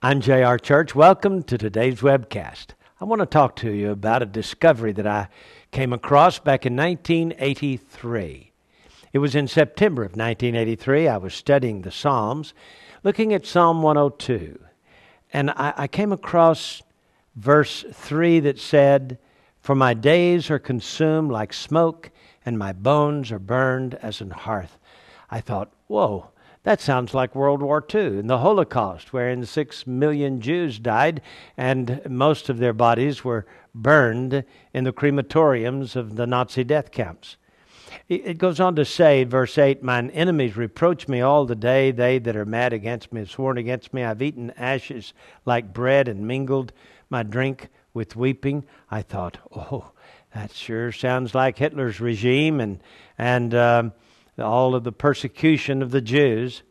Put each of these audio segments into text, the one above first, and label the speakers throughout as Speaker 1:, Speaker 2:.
Speaker 1: I'm J.R. Church. Welcome to today's webcast. I want to talk to you about a discovery that I came across back in 1983. It was in September of 1983. I was studying the Psalms, looking at Psalm 102. And I came across verse 3 that said, "For my days are consumed like smoke, and my bones are burned as an hearth." I thought, whoa. That sounds like World War II and the Holocaust, wherein 6 million Jews died and most of their bodies were burned in the crematoriums of the Nazi death camps. It goes on to say, verse 8, "Mine enemies reproach me all the day. They that are mad against me have sworn against me. I've eaten ashes like bread and mingled my drink with weeping." I thought, oh, that sure sounds like Hitler's regime and all of the persecution of the Jews.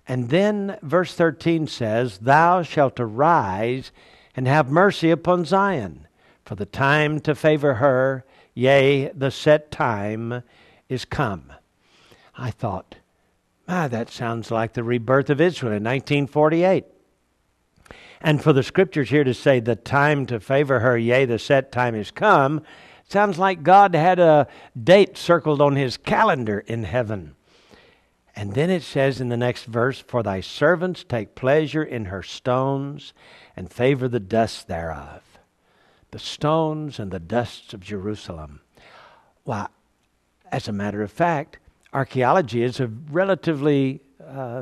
Speaker 1: And then verse 13 says, "Thou shalt arise and have mercy upon Zion, for the time to favor her, yea, the set time is come." I thought, that sounds like the rebirth of Israel in 1948. And for the scriptures here to say, "the time to favor her, yea, the set time is come," sounds like God had a date circled on his calendar in heaven. And then it says in the next verse, "For thy servants take pleasure in her stones and favor the dust thereof." The stones and the dusts of Jerusalem. Well, as a matter of fact, archaeology is a relatively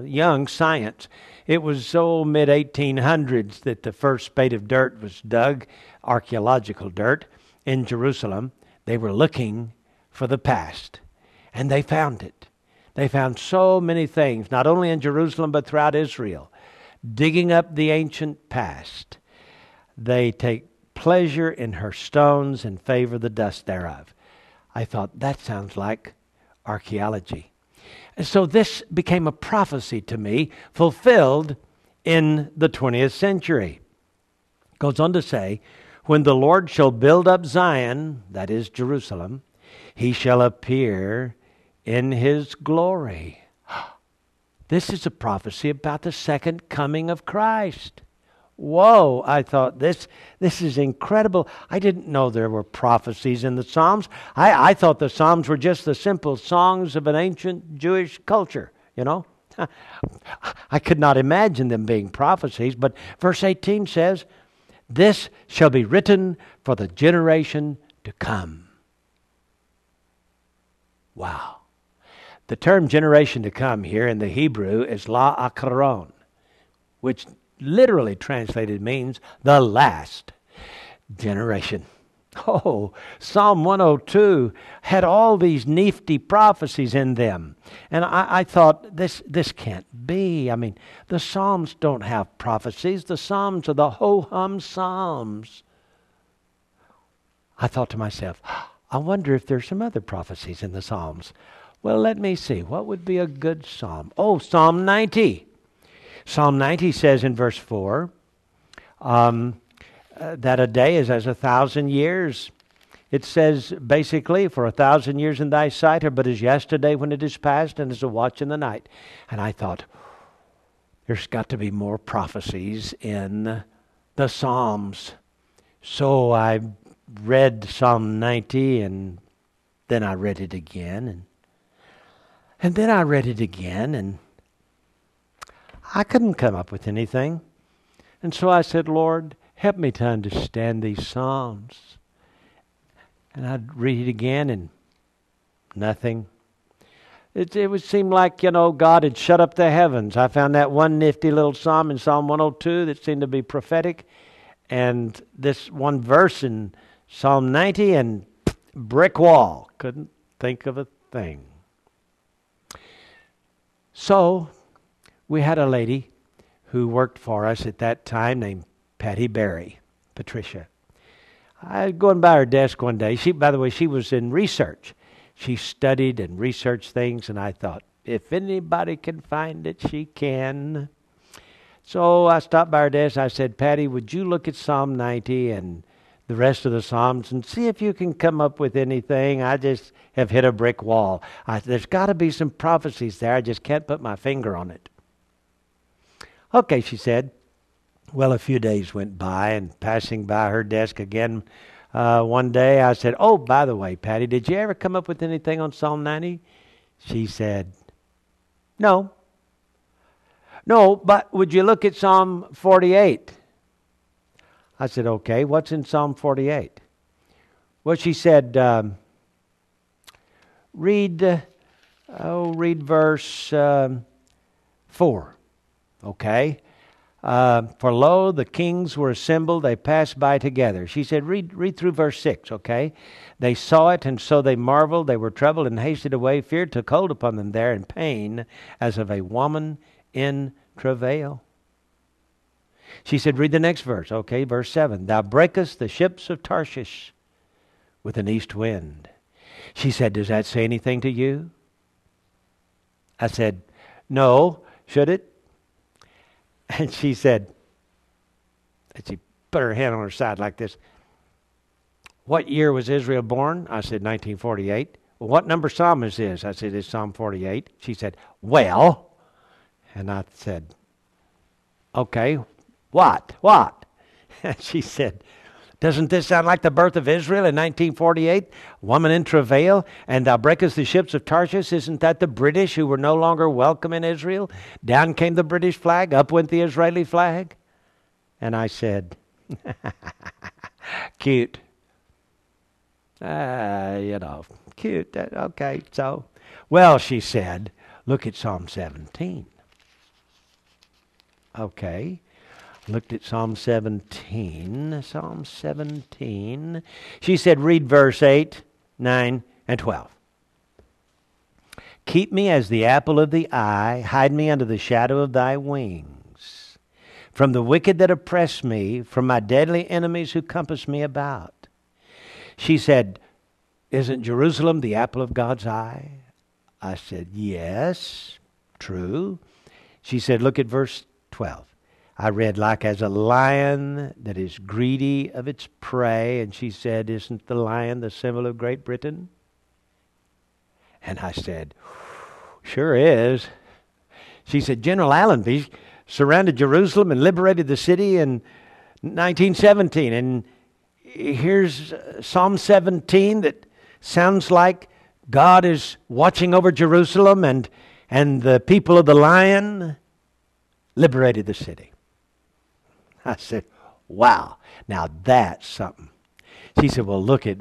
Speaker 1: young science. It was so mid-1800s that the first spade of dirt was dug, archaeological dirt, in Jerusalem. They were looking for the past, and they found it. They found so many things, not only in Jerusalem, but throughout Israel, digging up the ancient past. They take pleasure in her stones and favor the dust thereof. I thought, that sounds like archaeology. And so this became a prophecy to me, fulfilled in the 20th century. It goes on to say, "When the Lord shall build up Zion," that is Jerusalem, "he shall appear in his glory." This is a prophecy about the second coming of Christ. Whoa, I thought, this is incredible. I didn't know there were prophecies in the Psalms. I thought the Psalms were just the simple songs of an ancient Jewish culture, you know. I could not imagine them being prophecies, but verse 18 says, "This shall be written for the generation to come." Wow. The term generation to come here in the Hebrew is la akaron, which literally translated means the last generation. Oh, Psalm 102 had all these nifty prophecies in them. And I thought, this can't be. I mean, the Psalms don't have prophecies. The Psalms are the ho-hum Psalms. I thought to myself, I wonder if there's some other prophecies in the Psalms. Well, let me see. What would be a good psalm? Oh, Psalm 90. Psalm 90 says in verse 4, that a day is as 1,000 years. It says basically, "For 1,000 years in thy sight are but as yesterday when it is past, and as a watch in the night." And I thought, there's got to be more prophecies in the Psalms. So I read Psalm 90, and then I read it again, and then I read it again, and I couldn't come up with anything. And so I said, "Lord, help me to understand these Psalms." And I'd read it again, and nothing. It would seem like, God had shut up the heavens. I found that one nifty little psalm in Psalm 102 that seemed to be prophetic, and this one verse in Psalm 90, and brick wall. Couldn't think of a thing. So we had a lady who worked for us at that time named Patty Berry, Patricia. I was going by her desk one day. By the way, she was in research. She studied and researched things, and I thought, if anybody can find it, she can. So I stopped by her desk. I said, "Patty, would you look at Psalm 90 and the rest of the Psalms and see if you can come up with anything? I just have hit a brick wall. There's got to be some prophecies there. I just can't put my finger on it." "Okay," she said. Well, a few days went by, and passing by her desk again one day, I said, "Oh, by the way, Patty, did you ever come up with anything on Psalm 90?" She said, "No. No, but would you look at Psalm 48?" I said, "Okay, what's in Psalm 48?" Well, she said, read verse 4. Okay. For lo, the kings were assembled, they passed by together. She said, read through verse 6, okay? They saw it, and so they marveled, they were troubled, and hasted away. Fear took hold upon them there, and pain as of a woman in travail. She said, read the next verse, okay? Verse 7. Thou breakest the ships of Tarshish with an east wind. She said, does that say anything to you? I said, no. Should it? And she said, and she put her hand on her side like this, what year was Israel born? I said, 1948. Well, what number psalm is this? I said, it's Psalm 48. She said, well, and I said, okay, what? And she said, doesn't this sound like the birth of Israel in 1948? Woman in travail, and thou breakest the ships of Tarshish. Isn't that the British who were no longer welcome in Israel? Down came the British flag, up went the Israeli flag. And I said, cute. Cute. Okay, so. Well, she said, look at Psalm 17. Okay. Looked at Psalm 17. Psalm 17. She said, read verse 8, 9, and 12. Keep me as the apple of the eye. Hide me under the shadow of thy wings. From the wicked that oppress me, from my deadly enemies who compass me about. She said, isn't Jerusalem the apple of God's eye? I said, yes, true. She said, look at verse 12. I read, like as a lion that is greedy of its prey. And she said, isn't the lion the symbol of Great Britain? And I said, sure is. She said, General Allenby surrounded Jerusalem and liberated the city in 1917. And here's Psalm 17 that sounds like God is watching over Jerusalem, and the people of the lion liberated the city. I said, wow, now that's something. She said, well, look at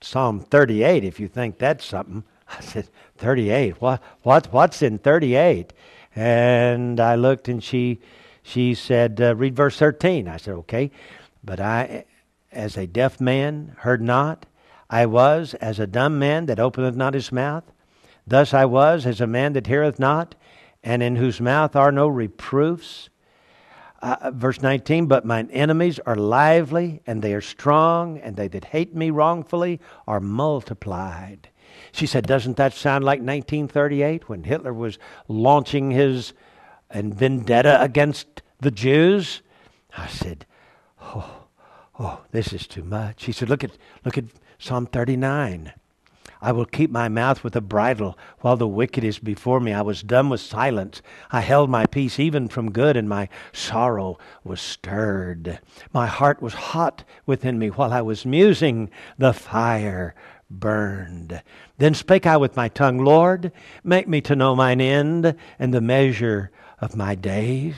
Speaker 1: Psalm 38 if you think that's something. I said, 38? What's in 38? And I looked, and she said, read verse 13. I said, okay. But I, as a deaf man, heard not. I was as a dumb man that openeth not his mouth. Thus I was as a man that heareth not, and in whose mouth are no reproofs. Verse 19, but mine enemies are lively, and they are strong, and they that hate me wrongfully are multiplied. She said, doesn't that sound like 1938 when Hitler was launching his vendetta against the Jews? I said, oh, this is too much. She said, look at Psalm 39. I will keep my mouth with a bridle while the wicked is before me. I was dumb with silence. I held my peace even from good, and my sorrow was stirred. My heart was hot within me while I was musing. The fire burned. Then spake I with my tongue, Lord, make me to know mine end and the measure of my days.